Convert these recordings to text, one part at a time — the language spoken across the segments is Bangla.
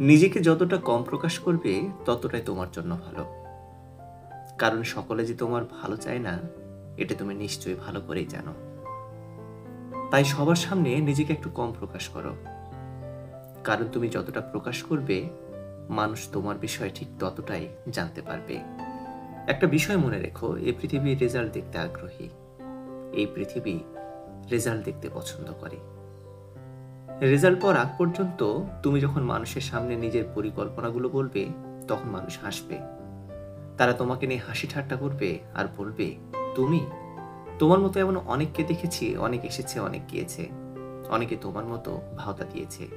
নিজেকে যতটা কম প্রকাশ করবে ততটাই তোমার জন্য ভালো। কারণ সকলে যে তোমার ভালো চায় না, এটা তুমি নিশ্চয়ই ভালো করেই জানো। তাই সবার সামনে নিজেকে একটু কম প্রকাশ করো। কারণ তুমি যতটা প্রকাশ করবে, মানুষ তোমার বিষয়ে ঠিক ততটাই জানতে পারবে। একটা বিষয় মনে রেখো, এই পৃথিবী রেজাল্ট দেখতে আগ্রহী। এই পৃথিবী রেজাল্ট দেখতে পছন্দ করে। রেজাল্ট পাওয়ার আগ পর্যন্ত তুমি যখন মানুষের সামনে নিজের পরিকল্পনাগুলো বলবে, তখন মানুষ হাসবে। তারা তোমাকে নিয়ে হাসি ঠাট্টা করবে আর বলবে, তুমি তোমার মতো এমন অনেককে দেখেছি, অনেক এসেছে, অনেক গিয়েছে, অনেকে তোমার মতো ভাওতা দিয়েছে।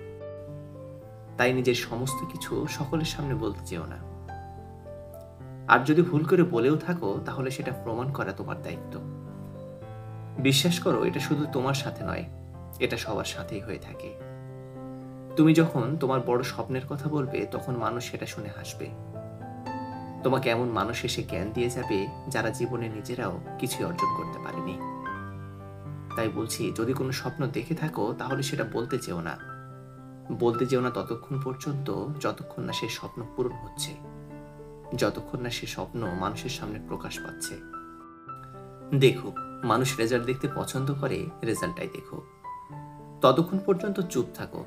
তাই নিজের সমস্ত কিছু সকলের সামনে বলতে চেও না। আর যদি ভুল করে বলেও থাকো, তাহলে সেটা প্রমাণ করা তোমার দায়িত্ব। বিশ্বাস করো, এটা শুধু তোমার সাথে নয়, এটা সবার সাথেই হয়ে থাকে। তুমি যখন তোমার বড় স্বপ্নের কথা বলবে, তখন মানুষ সেটা শুনে হাসবে। তোমাকে এমন মানুষ এসে জ্ঞান দিয়ে যাবে যারা জীবনে নিজেরাও কিছুই অর্জন করতে পারেনি। তাই বলছি, যদি কোনো স্বপ্ন দেখে থাকো, তাহলে সেটা বলতে চেও না। বলতে চেও না ততক্ষণ পর্যন্ত যতক্ষণ না সেই স্বপ্ন পূরণ হচ্ছে, যতক্ষণ না সে স্বপ্ন মানুষের সামনে প্রকাশ পাচ্ছে। দেখো, মানুষ রেজাল্ট দেখতে পছন্দ করে, রেজাল্টটাই দেখো। ততক্ষণ পর্যন্ত চুপ থাকো,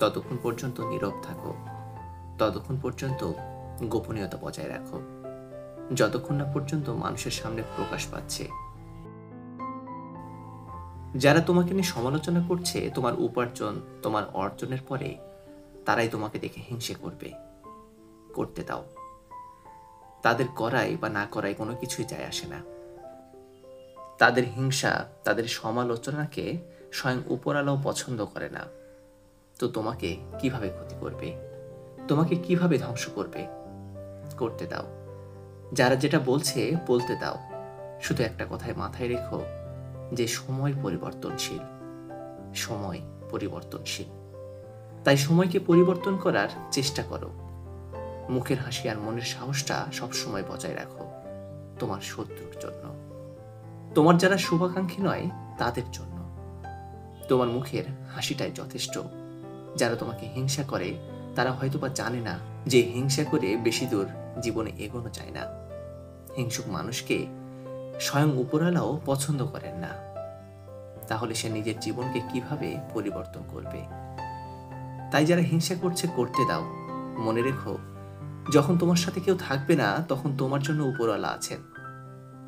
ততক্ষণ পর্যন্ত নীরব থাকো, ততক্ষণ পর্যন্ত গোপনীয়তা বজায় রাখো, যতক্ষণ না পর্যন্ত মানুষের সামনে প্রকাশ পাচ্ছে। যারা তোমাকে নিয়ে সমালোচনা করছে তোমার উপার্জন, তোমার অর্জনের পরে, তারাই তোমাকে দেখে হিংসে করবে। করতে দাও। তাদের করাই বা না করাই কোনো কিছুই যায় আসে না। তাদের হিংসা, তাদের সমালোচনাকে স্বয়ং উপরওয়ালাও পছন্দ করে না। তো তোমাকে কিভাবে ক্ষতি করবে, তোমাকে কিভাবে ধ্বংস করবে? করতে দাও। যারা যেটা বলছে বলতে দাও। শুধু একটা কথায় মাথায় রেখো যে সময় পরিবর্তনশীল। সময় পরিবর্তনশীল। তাই সময়কে পরিবর্তন করার চেষ্টা করো। মুখের হাসি আর মনের সাহসটা সবসময় বজায় রাখো, তোমার শত্রুর জন্য। তোমার যারা শুভাকাঙ্ক্ষী নয়, তাদের জন্য। তোমার মুখের হাসিটাই যথেষ্ট। যারা তোমাকে হিংসা করে, তারা হয়তোবা জানে না যে হিংসা করে বেশি দূর জীবনে এগোনো যায় না। হিংসুক মানুষকে স্বয়ং উপরওয়ালাও পছন্দ করেন না। তাহলে সে নিজের জীবনকে কিভাবে পরিবর্তন করবে? তাই যারা হিংসা করছে, করতে দাও। মনে রেখো, যখন তোমার সাথে কেউ থাকবে না, তখন তোমার জন্য উপরওয়ালা আছেন,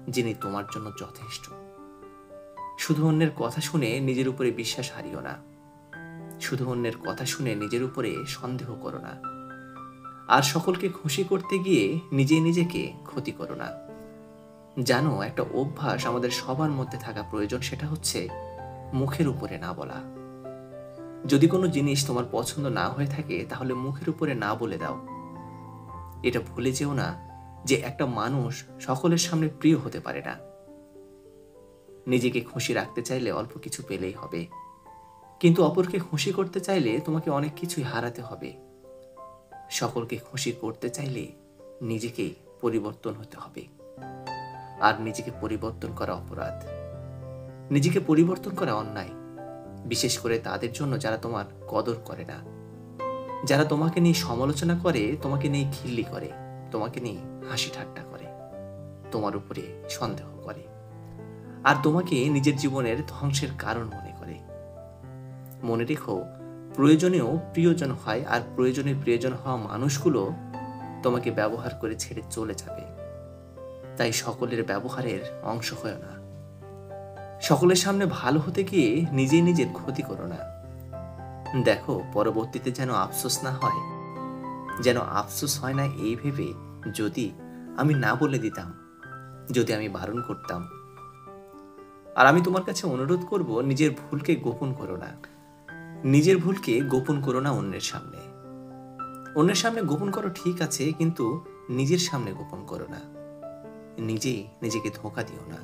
যিনি তোমার জন্য যথেষ্ট। শুধু অন্যের কথা শুনে নিজের উপরে বিশ্বাস হারিও না। শুধু অন্যের কথা শুনে নিজের উপরে সন্দেহ করো না। আর সকলকে খুশি করতে গিয়ে নিজেকে ক্ষতি করো না। জানো, একটা অভ্যাস আমাদের সবার মধ্যে থাকা প্রয়োজন, সেটা হচ্ছে মুখের উপরে না বলা। যদি কোনো জিনিস তোমার পছন্দ না হয়ে থাকে, তাহলে মুখের উপরে না বলে দাও। এটা ভুলে যেও না যে একটা মানুষ সকলের সামনে প্রিয় হতে পারে না। নিজেকে খুশি রাখতে চাইলে অল্প কিছু পেলেই হবে, কিন্তু অপরকে খুশি করতে চাইলে তোমাকে অনেক কিছুই হারাতে হবে। সকলকে খুশি করতে চাইলে নিজেকেই পরিবর্তন হতে হবে। আর নিজেকে পরিবর্তন করা অপরাধ, নিজেকে পরিবর্তন করা অন্যায়। বিশেষ করে তাদের জন্য যারা তোমার কদর করে না, যারা তোমাকে নিয়ে সমালোচনা করে, তোমাকে নিয়ে খিল্লি করে, তোমাকে নিয়ে হাসি ঠাট্টা করে, তোমার উপরে সন্দেহ করে, আর তোমাকে নিজের জীবনের ধ্বংসের কারণ মনে করে। মনে রেখো, প্রয়োজনেও প্রিয়জন হয়, আর প্রয়োজনে প্রিয়জন হওয়া মানুষগুলো তোমাকে ব্যবহার করে ছেড়ে চলে যাবে। তাই সকলের ব্যবহারের অংশ হয় না। সকলের সামনে ভালো হতে গিয়ে নিজের ক্ষতি করো না। দেখো, পরবর্তীতে যেন আফসোস না হয়, যেন আফসোস হয় না এই ভেবে, যদি আমি না বলে দিতাম, যদি আমি বারণ করতাম। আর আমি তোমার কাছে অনুরোধ করব, নিজের ভুলকে গোপন করো না। নিজের ভুলকে গোপন করো না অন্যের সামনে। অন্যের সামনে গোপন করো ঠিক আছে, কিন্তু নিজের সামনে গোপন করো না। নিজেকে ধোঁকা দিও না।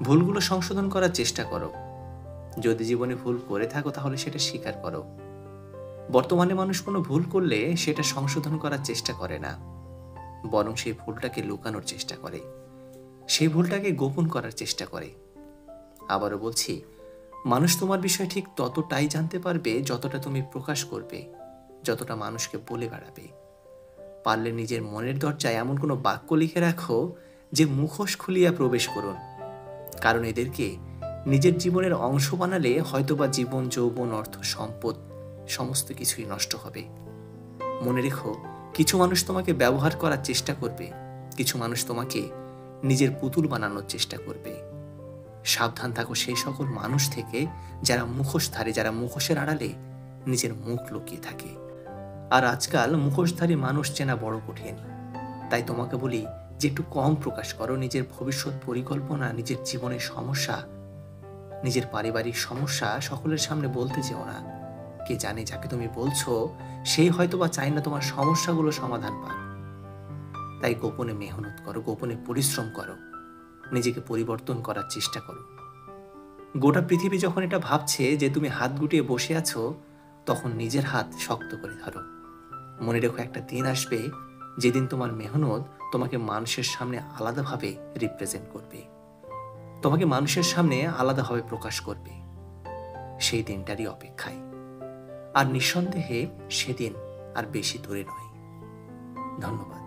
ভুলগুলো সংশোধন করার চেষ্টা করো। যদি জীবনে ভুল করে থাকো, তাহলে সেটা স্বীকার করো। বর্তমানে মানুষ কোনো ভুল করলে সেটা সংশোধন করার চেষ্টা করে না, বরং সেই ভুলটাকে লুকানোর চেষ্টা করে, সেই ভুলটাকে গোপন করার চেষ্টা করে। আবারও বলছি, মানুষ তোমার বিষয়ে ঠিক ততটাই জানতে পারবে যতটা তুমি প্রকাশ করবে। যতটা মানুষকে বলে বেড়াবে। পারলে নিজের মনের দরজায় এমন কোনো বাক্য লিখে রাখো যে মুখোশ খুলিয়া প্রবেশ করুন। কারণ এদেরকে নিজের জীবনের অংশ বানালে হয়তোবা জীবন, যৌবন, অর্থ, সম্পদ সমস্ত কিছুই নষ্ট হবে। মনে রেখো, কিছু মানুষ তোমাকে ব্যবহার করার চেষ্টা করবে, কিছু মানুষ তোমাকে নিজের পুতুল বানানোর চেষ্টা করবে। সাবধান থাকো সেই সকল মানুষ থেকে যারা মুখোশধারী, যারা মুখোশের আড়ালে নিজের মুখ লুকিয়ে থাকে। আর আজকাল মুখোশধারী মানুষ চেনা বড় কঠিন। তাই তোমাকে বলি যে একটু কম প্রকাশ করো নিজের ভবিষ্যৎ পরিকল্পনা, নিজের জীবনের সমস্যা, নিজের পারিবারিক সমস্যা সকলের সামনে বলতে যেও না। কে জানে যাকে তুমি বলছো সেই হয়তোবা চায় না তোমার সমস্যাগুলো সমাধান পাক। তাই গোপনে মেহনত করো, গোপনে পরিশ্রম করো, নিজেকে পরিবর্তন করার চেষ্টা করো। গোটা পৃথিবী যখন এটা ভাবছে যে তুমি হাত গুটিয়ে বসে আছো, তখন নিজের হাত শক্ত করে ধরো। মনে রেখো, একটা দিন আসবে যেদিন তোমার মেহনত তোমাকে মানুষের সামনে আলাদাভাবে রিপ্রেজেন্ট করবে, তোমাকে মানুষের সামনে আলাদাভাবে প্রকাশ করবে। সেই দিনটারই অপেক্ষায়। আর নিঃসন্দেহে সেদিন আর বেশি দূরে নয়। ধন্যবাদ।